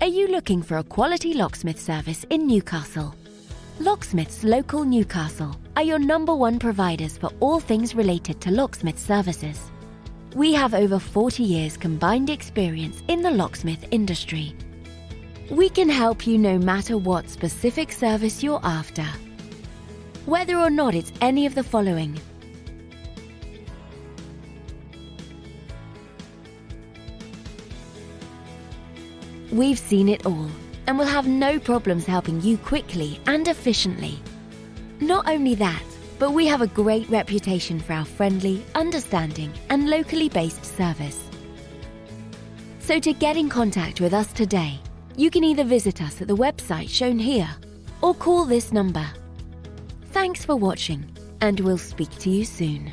Are you looking for a quality locksmith service in Newcastle? Locksmiths Local Newcastle are your #1 providers for all things related to locksmith services. We have over 40 years combined experience in the locksmith industry. We can help you no matter what specific service you're after. Whether or not it's any of the following: we've seen it all and will have no problems helping you quickly and efficiently. Not only that, but we have a great reputation for our friendly, understanding and locally based service. So to get in contact with us today, you can either visit us at the website shown here or call this number. Thanks for watching, and we'll speak to you soon.